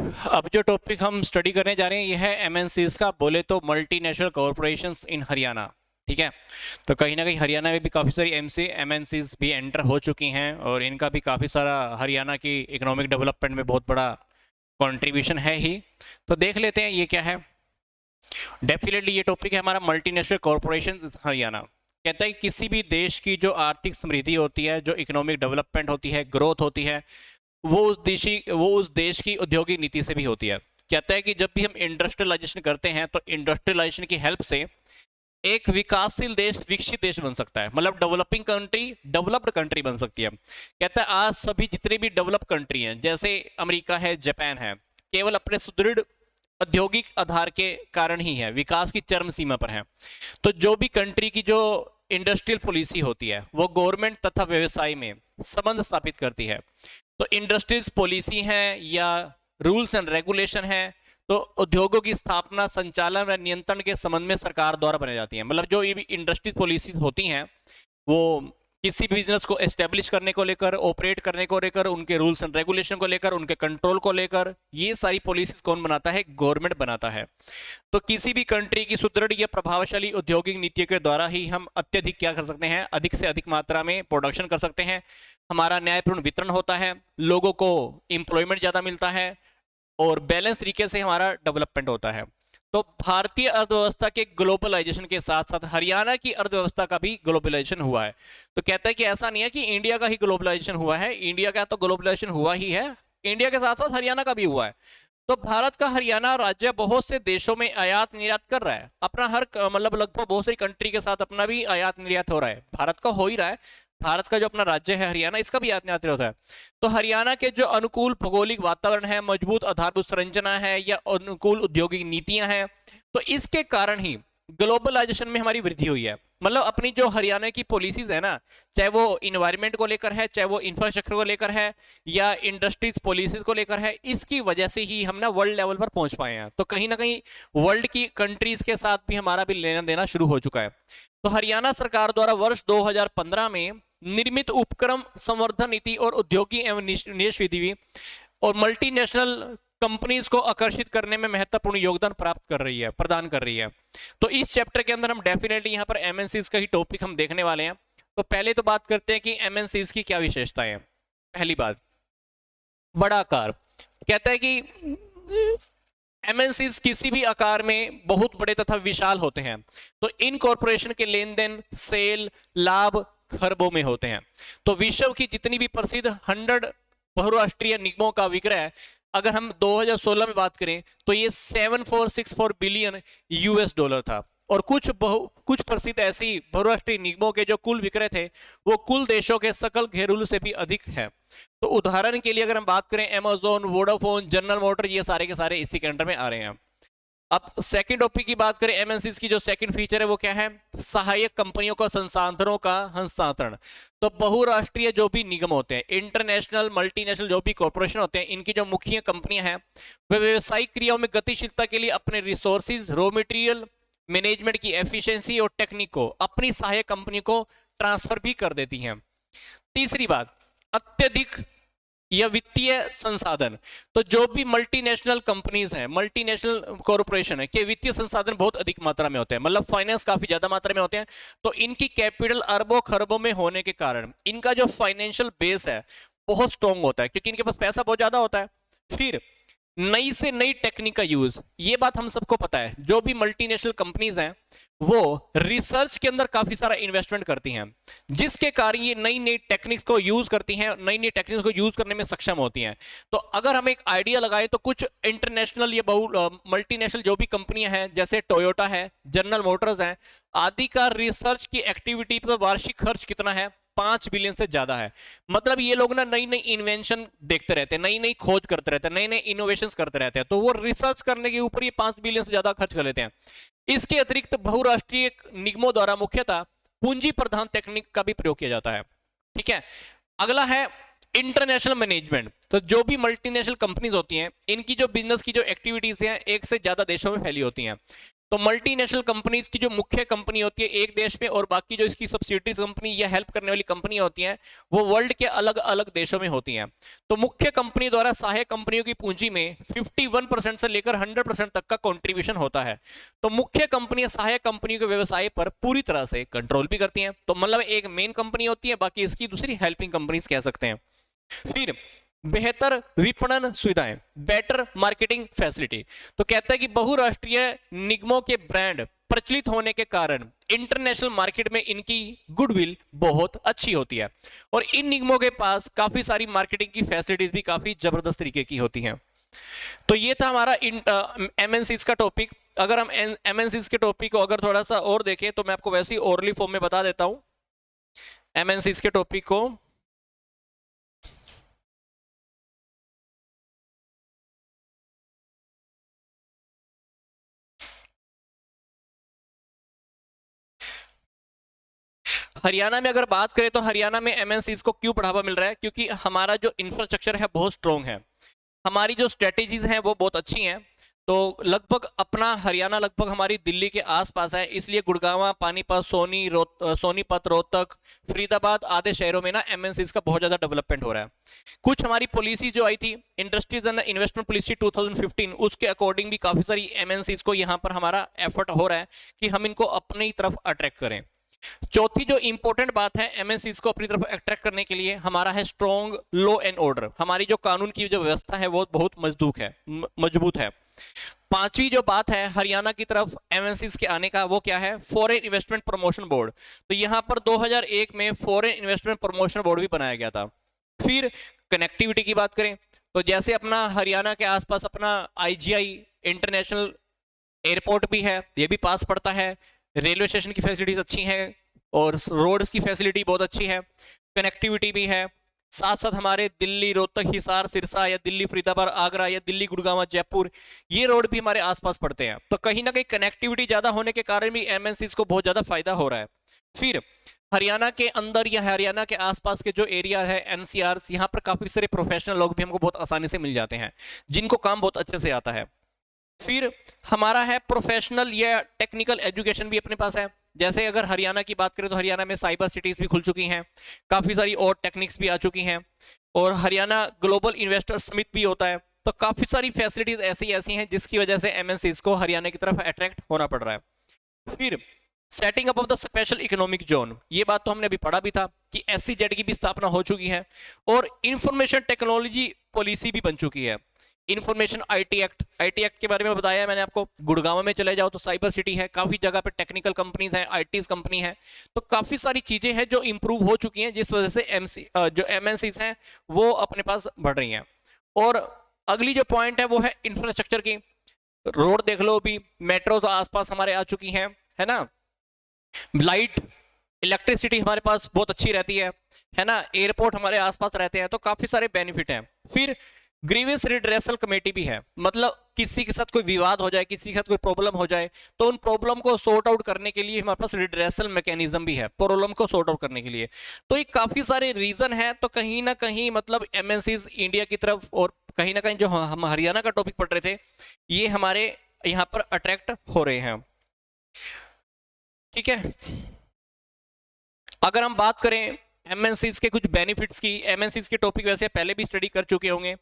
अब जो टॉपिक हम स्टडी करने जा रहे हैं यह है एमएनसीज का, बोले तो मल्टीनेशनल कॉरपोरेशंस इन हरियाणा। ठीक है, तो कहीं ना कहीं हरियाणा में भी काफ़ी सारी एमएनसीज भी एंटर हो चुकी हैं और इनका भी काफ़ी सारा हरियाणा की इकोनॉमिक डेवलपमेंट में बहुत बड़ा कंट्रीब्यूशन है ही। तो देख लेते हैं ये क्या है। डेफिनेटली ये टॉपिक है हमारा मल्टीनेशनल कॉरपोरेशंस हरियाणा। कहता है कि किसी भी देश की जो आर्थिक समृद्धि होती है, जो इकोनॉमिक डेवलपमेंट होती है, ग्रोथ होती है, वो उस देश की औद्योगिक नीति से भी होती है। कहता है कि जब भी हम इंडस्ट्रियलाइजेशन करते हैं तो इंडस्ट्रियलाइजेशन की हेल्प से एक विकासशील देश विकसित देश बन सकता है, मतलब डेवलपिंग कंट्री डेवलप्ड कंट्री बन सकती है। कहता है आज सभी जितने भी डेवलप कंट्री हैं, जैसे अमेरिका है, जापान है, केवल अपने सुदृढ़ औद्योगिक आधार के कारण ही है, विकास की चरम सीमा पर है। तो जो भी कंट्री की जो इंडस्ट्रियल पॉलिसी होती है वो गवर्नमेंट तथा व्यवसाय में संबंध स्थापित करती है। तो इंडस्ट्रीज पॉलिसी है या रूल्स एंड रेगुलेशन है, तो उद्योगों की स्थापना, संचालन व नियंत्रण के संबंध में सरकार द्वारा बनाई जाती है। मतलब जो ये भी इंडस्ट्री पॉलिसीज होती हैं वो किसी बिजनेस को एस्टेब्लिश करने को लेकर, ऑपरेट करने को लेकर, उनके रूल्स एंड रेगुलेशन को लेकर, उनके कंट्रोल को लेकर, ये सारी पॉलिसीज कौन बनाता है? गवर्नमेंट बनाता है। तो किसी भी कंट्री की सुदृढ़ या प्रभावशाली औद्योगिक नीतियों के द्वारा ही हम अत्यधिक क्या कर सकते हैं? अधिक से अधिक मात्रा में प्रोडक्शन कर सकते हैं। हमारा न्यायपूर्ण वितरण होता है, लोगों को एम्प्लॉयमेंट ज़्यादा मिलता है और बैलेंस तरीके से हमारा डेवलपमेंट होता है। तो भारतीय अर्थव्यवस्था के ग्लोबलाइजेशन के साथ साथ हरियाणा की अर्थव्यवस्था का भी ग्लोबलाइजेशन हुआ है। तो कहता है कि ऐसा नहीं है कि इंडिया का ही ग्लोबलाइजेशन हुआ है, इंडिया का तो ग्लोबलाइजेशन हुआ ही है, इंडिया के साथ साथ हरियाणा का भी हुआ है। तो भारत का हरियाणा राज्य बहुत से देशों में आयात निर्यात कर रहा है अपना, हर मतलब लगभग बहुत सारी कंट्री के साथ अपना भी आयात निर्यात हो रहा है। भारत का हो ही रहा है, भारत का जो अपना राज्य है हरियाणा, इसका भी आयात निर्यात होता है। तो हरियाणा के जो अनुकूल भौगोलिक वातावरण है, मजबूत आधारभूत संरचना है या अनुकूल औद्योगिक नीतियां हैं, तो इसके कारण ही ग्लोबलाइजेशन में हमारी वृद्धि हुई है। मतलब अपनी जो हरियाणा की पॉलिसीज है ना, चाहे वो इन्वायरमेंट को लेकर है, चाहे वो इंफ्रास्ट्रक्चर को लेकर है या इंडस्ट्रीज पॉलिसीज को लेकर है, इसकी वजह से ही हम ना वर्ल्ड लेवल पर पहुंच पाए हैं। तो कहीं ना कहीं वर्ल्ड की कंट्रीज के साथ भी हमारा भी लेना देना शुरू हो चुका है। तो हरियाणा सरकार द्वारा वर्ष 2015 में निर्मित उपक्रम संवर्धन नीति और औद्योगिक एवं निवेश विधि और मल्टीनेशनल कंपनीज को आकर्षित करने में महत्वपूर्ण योगदान प्रदान कर रही है। तो इस चैप्टर के अंदर हम डेफिनेटली यहाँ पर एमएनसीज का ही टॉपिक हम देखने वाले हैं। तो पहले तो बात करते हैं कि एमएनसीज की क्या विशेषताएं हैं। पहली बात, बड़ा आकार। कहता है कि एमएनसीज किसी भी आकार में बहुत बड़े तथा विशाल होते हैं। तो इन कॉरपोरेशन के लेन देन, सेल, लाभ खरबों में होते हैं। तो विश्व की जितनी भी प्रसिद्ध 100 बहुराष्ट्रीय निगमों का विक्रय अगर हम 2016 में बात करें तो ये 7464 बिलियन यूएस डॉलर था। और कुछ प्रसिद्ध ऐसी बहुराष्ट्रीय निगमों के जो कुल विक्रय थे वो कुल देशों के सकल घरेलू से भी अधिक है। तो उदाहरण के लिए अगर हम बात करें, अमेज़न, वोडाफोन, जनरल मोटर, ये सारे के सारे इसी के अंडर में आ रहे हैं। अब सेकंड टॉपिक की बात करें, एमएनसीज की जो सेकंड फीचर है वो क्या है? सहायक कंपनियों का संसाधनों का हस्तांतरण। तो बहुराष्ट्रीय जो भी निगम होते हैं, इंटरनेशनल मल्टीनेशनल जो भी कॉर्पोरेशन होते हैं, इनकी जो मुख्य कंपनियां हैं वे व्यवसायिक क्रियाओं में गतिशीलता के लिए अपने रिसोर्सेज, रॉ मटेरियल, मैनेजमेंट की एफिशिएंसी और टेक्निक को अपनी सहायक कंपनी को ट्रांसफर भी कर देती हैं। तीसरी बात, अत्यधिक या वित्तीय संसाधन। तो जो भी मल्टीनेशनल कंपनीज हैं, मल्टीनेशनल कॉर्पोरेशन है, के वित्तीय संसाधन बहुत अधिक मात्रा में होते हैं, मतलब फाइनेंस काफी ज्यादा मात्रा में होते हैं। तो इनकी कैपिटल अरबों खरबों में होने के कारण इनका जो फाइनेंशियल बेस है बहुत स्ट्रॉन्ग होता है, क्योंकि इनके पास पैसा बहुत ज्यादा होता है। फिर नई से नई टेक्निक का यूज, ये बात हम सबको पता है, जो भी मल्टीनेशनल कंपनीज हैं वो रिसर्च के अंदर काफी सारा इन्वेस्टमेंट करती हैं, जिसके कारण ये नई नई टेक्निक्स को यूज करती हैं, नई नई टेक्निक्स को यूज करने में सक्षम होती हैं। तो अगर हम एक आइडिया लगाए तो कुछ इंटरनेशनल या मल्टीनेशनल जो भी कंपनियां हैं, जैसे टोयोटा है, जनरल मोटर्स हैं, आदि का रिसर्च की एक्टिविटी पर वार्षिक खर्च कितना है? 5 बिलियन से ज्यादा है। मतलब ये लोग ना नई नई इन्वेंशन देखते रहते हैं, नई नई खोज करते रहते हैं, नए नए इनोवेशंस करते रहते हैं, तो वो रिसर्च करने के ऊपर ये 5 बिलियन से ज्यादा खर्च कर लेते हैं। इसके अतिरिक्त बहुराष्ट्रीय निगमों द्वारा मुख्यतः पूंजी प्रधान तकनीक का भी प्रयोग किया जाता है। ठीक है, अगला है इंटरनेशनल मैनेजमेंट। तो जो भी मल्टीनेशनल कंपनीज होती हैं, इनकी जो बिजनेस की जो एक्टिविटीज हैं एक से ज्यादा देशों में फैली होती हैं। तो मल्टीनेशनल कंपनीज की जो मुख्य कंपनी होती है एक देश में, और बाकी जो इसकी सब्सिडीज कंपनी या हेल्प करने वाली कंपनी होती हैं वो वर्ल्ड के अलग अलग देशों में होती हैं। तो मुख्य कंपनी द्वारा सहायक कंपनियों की पूंजी में 51% से लेकर 100% तक का कंट्रीब्यूशन होता है। तो मुख्य कंपनियां सहायक कंपनियों के व्यवसाय पर पूरी तरह से कंट्रोल भी करती हैं। तो मतलब एक मेन कंपनी होती है, बाकी इसकी दूसरी हेल्पिंग कंपनीज कह सकते हैं। फिर बेहतर विपणन सुविधाएं, बेटर मार्केटिंग फैसिलिटी। तो कहता है कि बहुराष्ट्रीय निगमों के ब्रांड प्रचलित होने के कारण इंटरनेशनल मार्केट में इनकी गुडविल बहुत अच्छी होती है, और इन निगमों के पास काफी सारी मार्केटिंग की फैसिलिटीज भी काफी जबरदस्त तरीके की होती हैं। तो ये था हमारा एमएनसीज का टॉपिक। अगर हम एमएनसीज के टॉपिक को अगर थोड़ा सा और देखें तो मैं आपको वैसे ही ओरली फॉर्म में बता देता हूं एमएनसीज के टॉपिक को। हरियाणा में अगर बात करें तो हरियाणा में एमएनसीज को क्यों बढ़ावा मिल रहा है, क्योंकि हमारा जो इंफ्रास्ट्रक्चर है बहुत स्ट्रॉन्ग है, हमारी जो स्ट्रेटेजीज हैं वो बहुत अच्छी हैं। तो लगभग अपना हरियाणा लगभग हमारी दिल्ली के आसपास है, इसलिए गुड़गांव, पानीपत, सोनीपत, रोहतक, फरीदाबाद आदि शहरों में ना एमएनसीज का बहुत ज्यादा डेवलपमेंट हो रहा है। कुछ हमारी पॉलिसी जो आई थी इंडस्ट्रीज एंड इन्वेस्टमेंट पॉलिसी 2015, उसके अकॉर्डिंग भी काफी सारी एमएनसीज को यहाँ पर हमारा एफर्ट हो रहा है कि हम इनको अपनी तरफ अट्रैक्ट करें। चौथी जो इंपॉर्टेंट बात है एमएनसीज को अपनी तरफ अट्रैक्ट करने के लिए, हमारा है स्ट्रॉन्ग लॉ एंड ऑर्डर। हमारी जो कानून की जो व्यवस्था है वो बहुत मजबूत है। पांचवी जो बात है हरियाणा की तरफ एमएनसीज के आने का, वो क्या है, फॉरेन इन्वेस्टमेंट प्रमोशन बोर्ड। तो यहां पर 2001 में फॉरेन इन्वेस्टमेंट प्रमोशन बोर्ड भी बनाया गया था। फिर कनेक्टिविटी की बात करें तो जैसे अपना हरियाणा के आसपास अपना आईजीआई इंटरनेशनल एयरपोर्ट भी है, ये भी पास पड़ता है, रेलवे स्टेशन की फैसिलिटीज अच्छी हैं और रोड्स की फैसिलिटी बहुत अच्छी है, कनेक्टिविटी भी है। साथ साथ हमारे दिल्ली, रोहतक, हिसार, सिरसा, या दिल्ली फरीदाबाद, आगरा, या दिल्ली गुड़गांव, जयपुर, ये रोड भी हमारे आसपास पड़ते हैं। तो कहीं ना कहीं कनेक्टिविटी ज्यादा होने के कारण भी एमएनसीज को बहुत ज्यादा फायदा हो रहा है। फिर हरियाणा के अंदर या हरियाणा के आसपास के जो एरिया है एनसीआर, यहाँ पर काफी सारे प्रोफेशनल लोग भी हमको बहुत आसानी से मिल जाते हैं जिनको काम बहुत अच्छे से आता है। फिर हमारा है प्रोफेशनल या टेक्निकल एजुकेशन भी अपने पास है। जैसे अगर हरियाणा की बात करें तो हरियाणा में साइबर सिटीज भी खुल चुकी हैं, काफी सारी और टेक्निक्स भी आ चुकी हैं, और हरियाणा ग्लोबल इन्वेस्टर समिट भी होता है। तो काफी सारी फैसिलिटीज ऐसी ऐसी हैं जिसकी वजह से एमएनसीज को हरियाणा की तरफ अट्रैक्ट होना पड़ रहा है। फिर setting up of the special economic zone, ये बात तो हमने अभी पढ़ा भी था कि एससीजेड की भी स्थापना हो चुकी है, और इंफॉर्मेशन टेक्नोलॉजी पॉलिसी भी बन चुकी है। इंफॉर्मेशन आईटी एक्ट के बारे में बताया मैंने आपको। गुड़गांव में चले जाओ तो साइबर सिटी है, काफी जगह पे टेक्निकल कंपनीज हैं, आईटीज कंपनी है। तो काफी सारी चीजें हैं जो इंप्रूव हो चुकी हैं, जिस वजह से जो एमएनसीज हैं वो अपने पास बढ़ रही हैं। और अगली जो पॉइंट है वो है इंफ्रास्ट्रक्चर की। रोड देख लो, अभी मेट्रोज आसपास हमारे आ चुकी हैं, है ना, लाइट इलेक्ट्रिसिटी हमारे पास बहुत अच्छी रहती है ना, एयरपोर्ट हमारे आसपास रहते हैं, तो काफी सारे बेनिफिट हैं। फिर ग्रीवेंस रिड्रेसल कमेटी भी है, मतलब किसी के साथ कोई विवाद हो जाए, किसी के साथ कोई प्रॉब्लम हो जाए, तो उन प्रॉब्लम को सॉर्ट आउट करने के लिए हमारे पास रिड्रेसल मैकेनिज्म भी है, प्रॉब्लम को सॉर्ट आउट करने के लिए। तो ये काफी सारे रीजन है। तो कहीं ना कहीं मतलब एमएनसीज इंडिया की तरफ, और कहीं ना कहीं जो हम हरियाणा का टॉपिक पढ़ रहे थे, ये हमारे यहाँ पर अट्रैक्ट हो रहे हैं। ठीक है, अगर हम बात करें एमएनसीज के कुछ बेनिफिट्स की, एमएनसीज के टॉपिक वैसे पहले भी स्टडी कर चुके होंगे।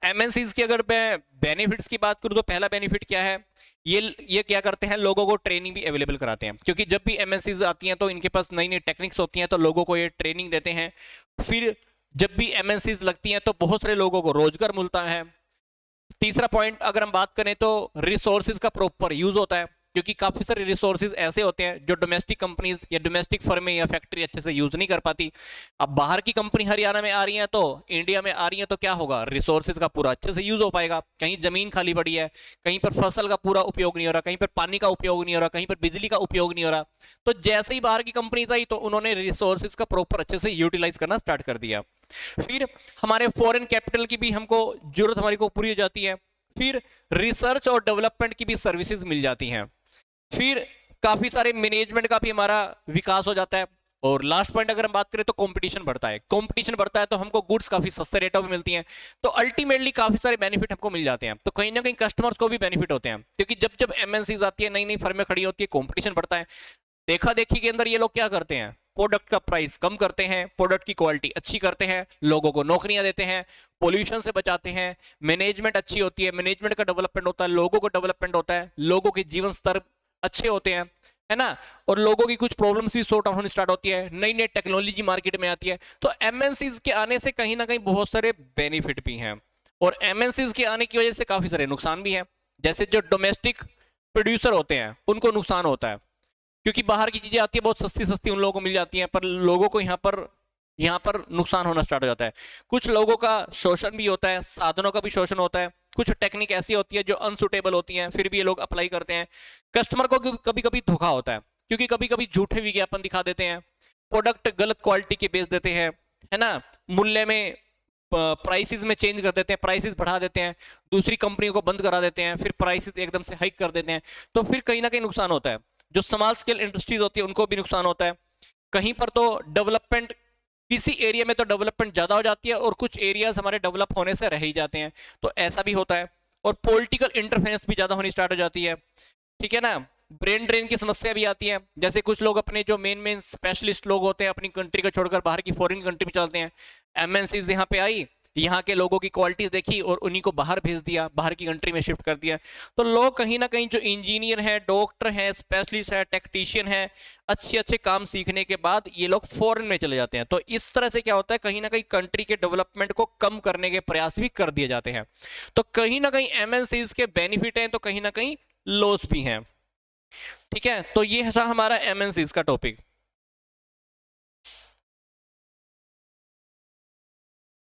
एमएनसीज की अगर मैं बेनिफिट्स की बात करूं तो पहला बेनिफिट क्या है, ये क्या करते हैं, लोगों को ट्रेनिंग भी अवेलेबल कराते हैं, क्योंकि जब भी एमएनसीज आती हैं तो इनके पास नई नई टेक्निक्स होती हैं, तो लोगों को ये ट्रेनिंग देते हैं। फिर जब भी एमएनसीज लगती हैं तो बहुत सारे लोगों को रोजगार मिलता है। तीसरा पॉइंट अगर हम बात करें तो रिसोर्सेज का प्रॉपर यूज होता है, क्योंकि काफी सारे रिसोर्सेज ऐसे होते हैं जो डोमेस्टिक कंपनीज या डोमेस्टिक फर्में या फैक्ट्री अच्छे से यूज नहीं कर पाती। अब बाहर की कंपनी हरियाणा में आ रही है तो इंडिया में आ रही है, तो क्या होगा, रिसोर्सेज का पूरा अच्छे से यूज हो पाएगा। कहीं जमीन खाली पड़ी है, कहीं पर फसल का पूरा उपयोग नहीं हो रहा, कहीं पर पानी का उपयोग नहीं हो रहा, कहीं पर बिजली का उपयोग नहीं हो रहा। तो जैसे ही बाहर की कंपनीज आई तो उन्होंने रिसोर्सेज का प्रॉपर अच्छे से यूटिलाइज करना स्टार्ट कर दिया। फिर हमारे फॉरेन कैपिटल की भी हमको जरूरत हमारी को पूरी हो जाती है। फिर रिसर्च और डेवलपमेंट की भी सर्विसेज मिल जाती हैं। फिर काफी सारे मैनेजमेंट का भी हमारा विकास हो जाता है। और लास्ट पॉइंट अगर हम बात करें तो कंपटीशन बढ़ता है, कंपटीशन बढ़ता है तो हमको गुड्स काफी सस्ते रेटों में मिलती हैं, तो अल्टीमेटली काफी सारे बेनिफिट हमको मिल जाते हैं, तो कहीं ना कहीं कस्टमर्स को भी बेनिफिट होते हैं, क्योंकि जब जब एमएनसीज आती है, नई नई फर्में खड़ी होती है, कंपटीशन बढ़ता है, देखा देखी के अंदर ये लोग क्या करते हैं, प्रोडक्ट का प्राइस कम करते हैं, प्रोडक्ट की क्वालिटी अच्छी करते हैं, लोगों को नौकरियां देते हैं, पोल्यूशन से बचाते हैं, मैनेजमेंट अच्छी होती है, मैनेजमेंट का डेवलपमेंट होता है, लोगों का डेवलपमेंट होता है, लोगों के जीवन स्तर अच्छे होते हैं, है ना, और लोगों की कुछ प्रॉब्लम्स भी सॉर्ट आउट होनी स्टार्ट होती है, नई नई टेक्नोलॉजी मार्केट में आती है, तो एमएनसीज के आने से कहीं ना कहीं बहुत सारे बेनिफिट भी हैं, और एमएनसीज के आने की वजह से काफी सारे नुकसान भी हैं, जैसे जो डोमेस्टिक प्रोड्यूसर होते हैं उनको नुकसान होता है, क्योंकि बाहर की चीजें आती है बहुत सस्ती सस्ती उन लोगों को मिल जाती हैं, पर लोगों को यहाँ पर नुकसान होना स्टार्ट हो जाता है, कुछ लोगों का शोषण भी होता है, साधनों का भी शोषण होता है, कुछ टेक्निक ऐसी होती है जो अनसुटेबल होती हैं, फिर भी ये लोग अप्लाई करते हैं, कस्टमर को कभी कभी धोखा होता है, क्योंकि कभी कभी झूठे विज्ञापन दिखा देते हैं, प्रोडक्ट गलत क्वालिटी के बेच देते हैं, है ना, मूल्य में प्राइसेस में चेंज कर देते हैं, प्राइसेस बढ़ा देते हैं, दूसरी कंपनियों को बंद करा देते हैं, फिर प्राइसेस एकदम से हाइक कर देते हैं, तो फिर कहीं ना कहीं नुकसान होता है, जो स्मॉल स्केल इंडस्ट्रीज होती है उनको भी नुकसान होता है, कहीं पर तो डेवलपमेंट, किसी एरिया में तो डेवलपमेंट ज्यादा हो जाती है और कुछ एरियाज हमारे डेवलप होने से रह ही जाते हैं, तो ऐसा भी होता है, और पॉलिटिकल इंटरफेरेंस भी ज्यादा होनी स्टार्ट हो जाती है, ठीक है ना, ब्रेन ड्रेन की समस्या भी आती है, जैसे कुछ लोग अपने जो मेन मेन स्पेशलिस्ट लोग होते हैं अपनी कंट्री को छोड़कर बाहर की फॉरेन कंट्री में चलते हैं, एमएनसीज यहाँ पे आई, यहाँ के लोगों की क्वालिटीज देखी और उन्हीं को बाहर भेज दिया, बाहर की कंट्री में शिफ्ट कर दिया, तो लोग कहीं ना कहीं जो इंजीनियर हैं, डॉक्टर हैं, स्पेशलिस्ट है, टेक्नीशियन है, अच्छे अच्छे काम सीखने के बाद ये लोग फॉरेन में चले जाते हैं, तो इस तरह से क्या होता है, कहीं ना कहीं कंट्री के डेवलपमेंट को कम करने के प्रयास भी कर दिए जाते हैं, तो कहीं ना कहीं एमएनसीज के बेनिफिट हैं तो कहीं ना कहीं लॉस भी हैं, ठीक है, तो ये था हमारा एमएनसीज का टॉपिक।